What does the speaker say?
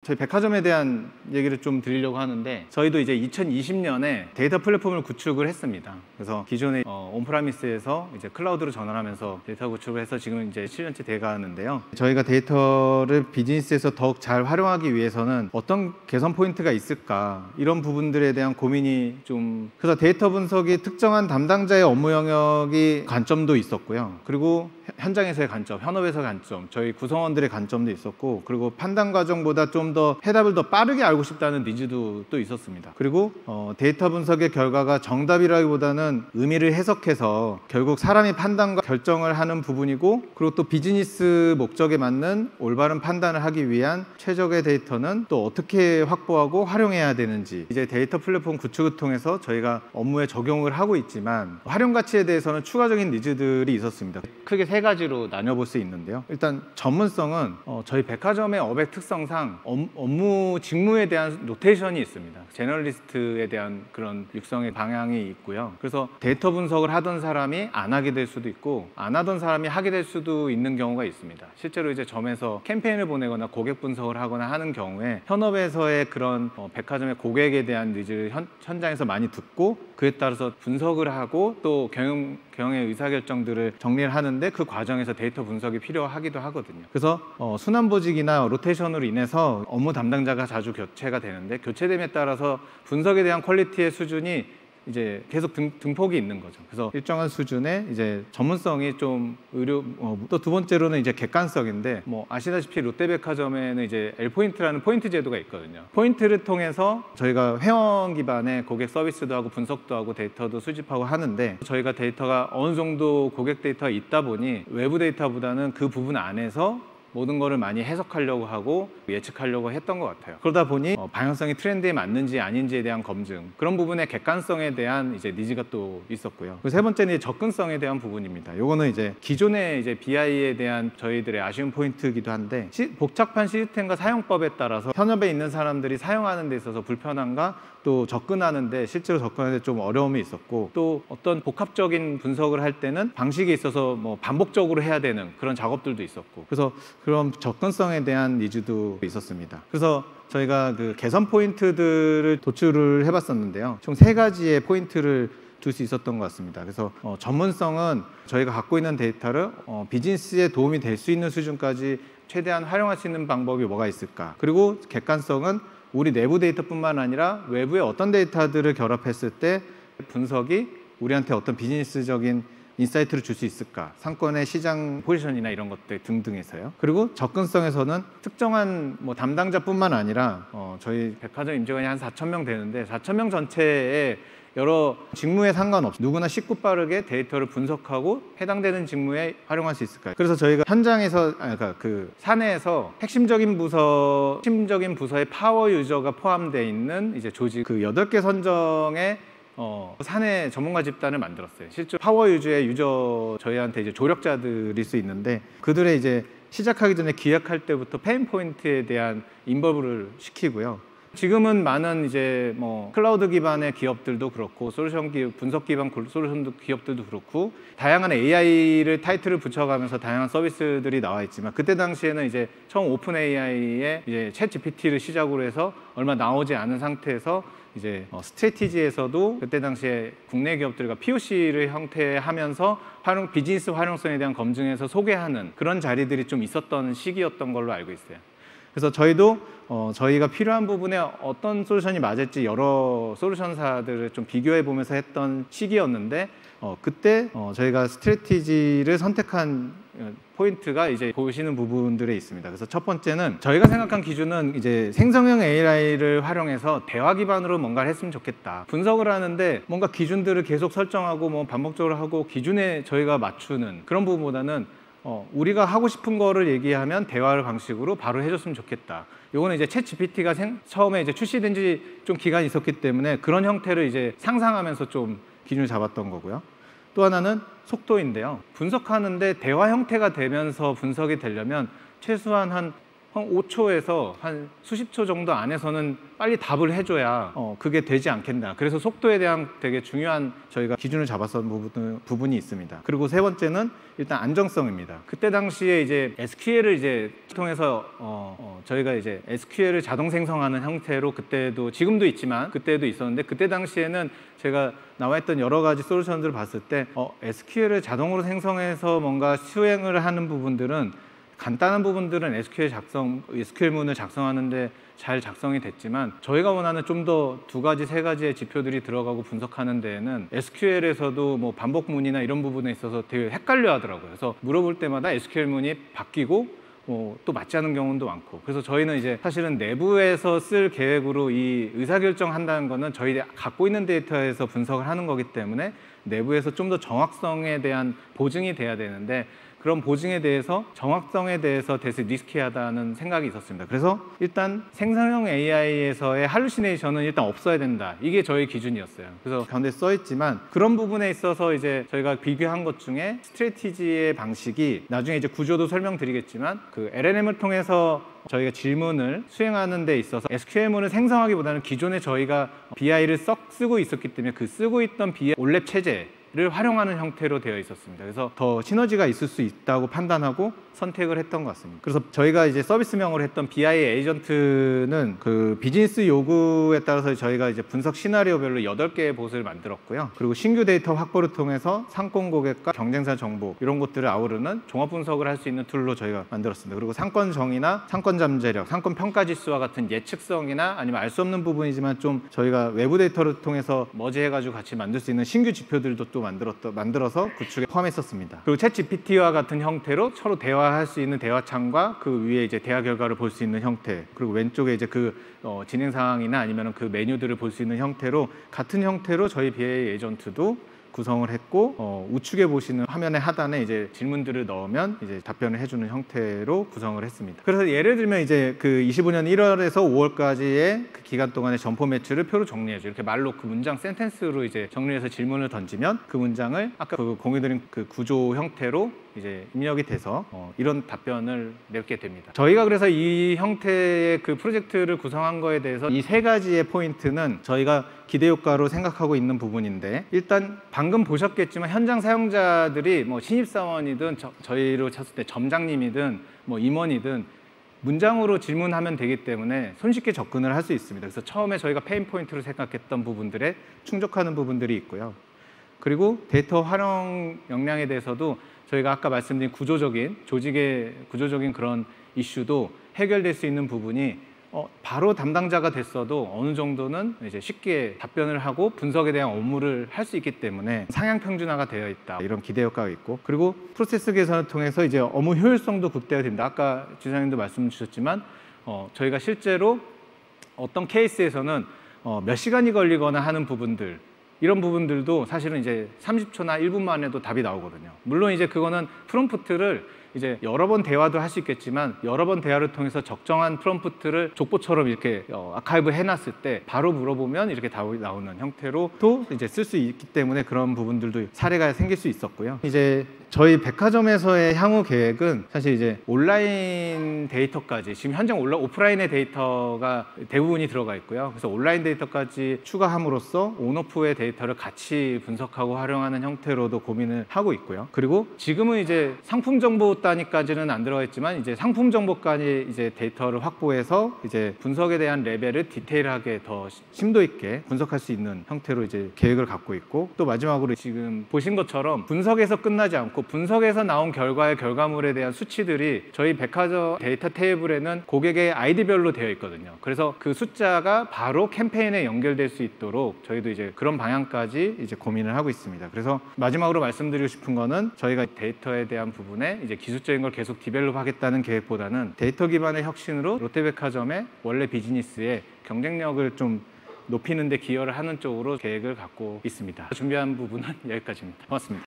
저희 백화점에 대한 얘기를 좀 드리려고 하는데, 저희도 이제 2020년에 데이터 플랫폼을 구축을 했습니다. 그래서 기존의 온프라미스에서 이제 클라우드로 전환하면서 데이터 구축을 해서 지금 이제 7년째 돼가는데요. 저희가 데이터를 비즈니스에서 더욱 잘 활용하기 위해서는 어떤 개선 포인트가 있을까, 이런 부분들에 대한 고민이 좀, 그래서 데이터 분석이 특정한 담당자의 업무 영역이 관점도 있었고요. 그리고 현장에서의 관점, 현업에서의 관점, 저희 구성원들의 관점도 있었고, 그리고 판단 과정보다 좀 더 해답을 더 빠르게 알고 싶다는 니즈도 또 있었습니다. 그리고 데이터 분석의 결과가 정답이라기보다는 의미를 해석해서 결국 사람이 판단과 결정을 하는 부분이고, 그리고 또 비즈니스 목적에 맞는 올바른 판단을 하기 위한 최적의 데이터는 또 어떻게 확보하고 활용해야 되는지, 이제 데이터 플랫폼 구축을 통해서 저희가 업무에 적용을 하고 있지만, 활용 가치에 대해서는 추가적인 니즈들이 있었습니다. 크게 세 가지로 나눠볼 수 있는데요. 일단 전문성은 저희 백화점의 업의 특성상 업무 직무에 대한 로테이션이 있습니다. 제너럴리스트에 대한 그런 육성의 방향이 있고요. 그래서 데이터 분석을 하던 사람이 안 하게 될 수도 있고, 안 하던 사람이 하게 될 수도 있는 경우가 있습니다. 실제로 이제 점에서 캠페인을 보내거나 고객 분석을 하거나 하는 경우에 현업에서의 그런 백화점의 고객에 대한 니즈를 현장에서 많이 듣고, 그에 따라서 분석을 하고 또 경영의 의사결정들을 정리를 하는데, 그 과정에서 데이터 분석이 필요하기도 하거든요. 그래서 순환보직이나 로테이션으로 인해서 업무 담당자가 자주 교체가 되는데, 교체됨에 따라서 분석에 대한 퀄리티의 수준이 이제 계속 등폭이 있는 거죠. 그래서 일정한 수준의 이제 전문성이 좀 또 두 번째로는 이제 객관성인데, 아시다시피 롯데백화점에는 이제 L포인트라는 포인트 제도가 있거든요. 포인트를 통해서 저희가 회원 기반의 고객 서비스도 하고 분석도 하고 데이터도 수집하고 하는데, 저희가 데이터가 어느 정도 고객 데이터가 있다 보니 외부 데이터보다는 그 부분 안에서 모든 거를 많이 해석하려고 하고 예측하려고 했던 것 같아요. 그러다 보니 방향성이 트렌드에 맞는지 아닌지에 대한 검증, 그런 부분의 객관성에 대한 이제 니즈가 또 있었고요. 세 번째는 접근성에 대한 부분입니다. 요거는 이제 기존의 이제 BI에 대한 저희들의 아쉬운 포인트이기도 한데, 복잡한 시스템과 사용법에 따라서 현업에 있는 사람들이 사용하는 데 있어서 불편함과 또 접근하는데, 실제로 접근하는데 좀 어려움이 있었고, 또 어떤 복합적인 분석을 할 때는 방식에 있어서 반복적으로 해야 되는 그런 작업들도 있었고, 그래서 그런 접근성에 대한 니즈도 있었습니다. 그래서 저희가 그 개선 포인트들을 도출을 해봤었는데요. 총 3가지의 포인트를 둘 수 있었던 것 같습니다. 그래서 전문성은 저희가 갖고 있는 데이터를 비즈니스에 도움이 될 수 있는 수준까지 최대한 활용할 수 있는 방법이 뭐가 있을까. 그리고 객관성은 우리 내부 데이터뿐만 아니라 외부의 어떤 데이터들을 결합했을 때 분석이 우리한테 어떤 비즈니스적인 인사이트를 줄 수 있을까, 상권의 시장 포지션이나 이런 것들 등등에서요. 그리고 접근성에서는 특정한 담당자뿐만 아니라 저희 백화점 임직원이 한 4,000명 되는데, 4,000명 전체에 여러 직무에 상관없이 누구나 쉽고 빠르게 데이터를 분석하고 해당되는 직무에 활용할 수 있을까요? 그래서 저희가 현장에서, 그러니까 그 사내에서 핵심적인 부서의 파워 유저가 포함되어 있는 이제 조직 그 8개 선정의 사내 전문가 집단을 만들었어요. 실제 파워 유저의 저희한테 이제 조력자들일 수 있는데, 그들의 이제 시작하기 전에 기획할 때부터 페인 포인트에 대한 인벌브를 시키고요. 지금은 많은 이제 클라우드 기반의 기업들도 그렇고, 분석 기반 솔루션 기업들도 그렇고, 다양한 AI를 타이틀을 붙여가면서 다양한 서비스들이 나와 있지만, 그때 당시에는 이제 처음 오픈 AI의 이제 챗 GPT를 시작으로 해서 얼마 나오지 않은 상태에서 이제 스트래티지에서도 그때 당시에 국내 기업들과 POC를 형태하면서 비즈니스 활용성에 대한 검증에서 소개하는 그런 자리들이 좀 있었던 시기였던 걸로 알고 있어요. 그래서 저희도 저희가 필요한 부분에 어떤 솔루션이 맞을지 여러 솔루션사들을 좀 비교해 보면서 했던 시기였는데, 그때 저희가 스트래티지를 선택한 포인트가 이제 보시는 부분들에 있습니다. 그래서 첫 번째는 저희가 생각한 기준은 이제 생성형 AI를 활용해서 대화 기반으로 뭔가를 했으면 좋겠다. 분석을 하는데 뭔가 기준들을 계속 설정하고 반복적으로 하고 기준에 저희가 맞추는 그런 부분보다는 우리가 하고 싶은 거를 얘기하면 대화를 방식으로 바로 해줬으면 좋겠다. 요거는 이제 챗 GPT가 처음에 이제 출시된 지 좀 기간이 있었기 때문에 그런 형태를 이제 상상하면서 좀 기준을 잡았던 거고요. 또 하나는 속도인데요. 분석하는데 대화 형태가 되면서 분석이 되려면 최소한 한 한 5초에서 한 수십 초 정도 안에서는 빨리 답을 해줘야 그게 되지 않겠나. 그래서 속도에 대한 되게 중요한 저희가 기준을 잡았던 부분이 있습니다. 그리고 세 번째는 일단 안정성입니다. 그때 당시에 이제 SQL을 이제 통해서 저희가 이제 SQL을 자동 생성하는 형태로 그때도 지금도 있지만 그때도 있었는데, 그때 당시에는 제가 나와있던 여러 가지 솔루션들을 봤을 때 SQL을 자동으로 생성해서 뭔가 수행을 하는 부분들은, 간단한 부분들은 SQL문을 작성하는데 잘 작성이 됐지만, 저희가 원하는 좀 더 두 가지, 세 가지의 지표들이 들어가고 분석하는 데에는 SQL에서도 뭐 반복문이나 이런 부분에 있어서 되게 헷갈려 하더라고요. 그래서 물어볼 때마다 SQL문이 바뀌고 또 맞지 않은 경우도 많고, 그래서 저희는 이제 사실은 내부에서 쓸 계획으로 이 의사결정한다는 거는 저희 갖고 있는 데이터에서 분석을 하는 거기 때문에 내부에서 좀 더 정확성에 대한 보증이 돼야 되는데, 그런 보증에 대해서, 정확성에 대해서 되게 리스키하다는 생각이 있었습니다. 그래서 일단 생성형 AI에서의 할루시네이션은 일단 없어야 된다. 이게 저희 기준이었어요. 그래서 가운데 써 있지만 그런 부분에 있어서 이제 저희가 비교한 것 중에 스트래티지의 방식이, 나중에 이제 구조도 설명드리겠지만, 그 LLM을 통해서 저희가 질문을 수행하는 데 있어서 SQL문을 생성하기보다는 기존에 저희가 BI를 쓰고 있었기 때문에 그 쓰고 있던 BI 올랩 체제를 활용하는 형태로 되어 있었습니다. 그래서 더 시너지가 있을 수 있다고 판단하고 선택을 했던 것 같습니다. 그래서 저희가 이제 서비스명으로 했던 BI 에이전트는 그 비즈니스 요구에 따라서 저희가 이제 분석 시나리오별로 8개의 봇을 만들었고요. 그리고 신규 데이터 확보를 통해서 상권 고객과 경쟁사 정보 이런 것들을 아우르는 종합 분석을 할 수 있는 툴로 저희가 만들었습니다. 그리고 상권 정의나 상권 잠재력, 상권 평가 지수와 같은 예측성이나 아니면 알 수 없는 부분이지만 좀 저희가 외부 데이터를 통해서 머지해가지고 같이 만들 수 있는 신규 지표들도 또 만들어서 구축에 포함했었습니다. 그리고 챗 GPT와 같은 형태로 서로 대화할 수 있는 대화창과 그 위에 이제 대화 결과를 볼 수 있는 형태, 그리고 왼쪽에 이제 그 진행 상황이나 아니면 그 메뉴들을 볼 수 있는 형태로, 같은 형태로 저희 BI 에이전트도 구성을 했고, 우측에 보시는 화면의 하단에 이제 질문들을 넣으면 이제 답변을 해주는 형태로 구성을 했습니다. 그래서 예를 들면 이제 그 25년 1월에서 5월까지의 그 기간 동안의 점포 매출을 표로 정리해줘. 이렇게 말로 그 문장 센텐스로 이제 정리해서 질문을 던지면 그 문장을 아까 그 공유드린 그 구조 형태로 이제 입력이 돼서 이런 답변을 내게 됩니다. 저희가 그래서 이 형태의 그 프로젝트를 구성한 거에 대해서 이 세 가지의 포인트는 저희가 기대 효과로 생각하고 있는 부분인데, 일단 방금 보셨겠지만 현장 사용자들이 뭐 신입사원이든 저희로 쳤을 때 점장님이든 뭐 임원이든 문장으로 질문하면 되기 때문에 손쉽게 접근을 할 수 있습니다. 그래서 처음에 저희가 페인 포인트로 생각했던 부분들에 충족하는 부분들이 있고요. 그리고 데이터 활용 역량에 대해서도 저희가 아까 말씀드린 조직의 구조적인 그런 이슈도 해결될 수 있는 부분이 바로 담당자가 됐어도 어느 정도는 이제 쉽게 답변을 하고 분석에 대한 업무를 할 수 있기 때문에 상향 평준화가 되어 있다, 이런 기대 효과가 있고, 그리고 프로세스 개선을 통해서 이제 업무 효율성도 극대화됩니다. 아까 지사님도 말씀 주셨지만 저희가 실제로 어떤 케이스에서는 몇 시간이 걸리거나 하는 부분들, 이런 부분들도 사실은 이제 30초나 1분 만에도 답이 나오거든요. 물론 이제 그거는 프롬프트를 이제 여러 번 대화도 할 수 있겠지만, 여러 번 대화를 통해서 적정한 프롬프트를 족보처럼 이렇게 아카이브 해놨을 때 바로 물어보면 이렇게 답이 나오는 형태로도 이제 쓸 수 있기 때문에 그런 부분들도 사례가 생길 수 있었고요. 이제 저희 백화점에서의 향후 계획은 사실 이제 온라인 데이터까지, 지금 현재 오프라인의 데이터가 대부분이 들어가 있고요. 그래서 온라인 데이터까지 추가함으로써 온오프의 데이터를 같이 분석하고 활용하는 형태로도 고민을 하고 있고요. 그리고 지금은 이제 상품 정보 단위까지는 안 들어가 있지만, 이제 상품 정보까지 이제 데이터를 확보해서 이제 분석에 대한 레벨을 디테일하게 더 심도 있게 분석할 수 있는 형태로 이제 계획을 갖고 있고, 또 마지막으로 지금 보신 것처럼 분석에서 끝나지 않고 분석에서 나온 결과의 결과물에 대한 수치들이 저희 백화점 데이터 테이블에는 고객의 아이디별로 되어 있거든요. 그래서 그 숫자가 바로 캠페인에 연결될 수 있도록 저희도 이제 그런 방향까지 이제 고민을 하고 있습니다. 그래서 마지막으로 말씀드리고 싶은 거는, 저희가 데이터에 대한 부분에 이제 기술적인 걸 계속 디벨롭 하겠다는 계획보다는 데이터 기반의 혁신으로 롯데백화점의 원래 비즈니스의 경쟁력을 좀 높이는 데 기여를 하는 쪽으로 계획을 갖고 있습니다. 준비한 부분은 여기까지입니다. 고맙습니다.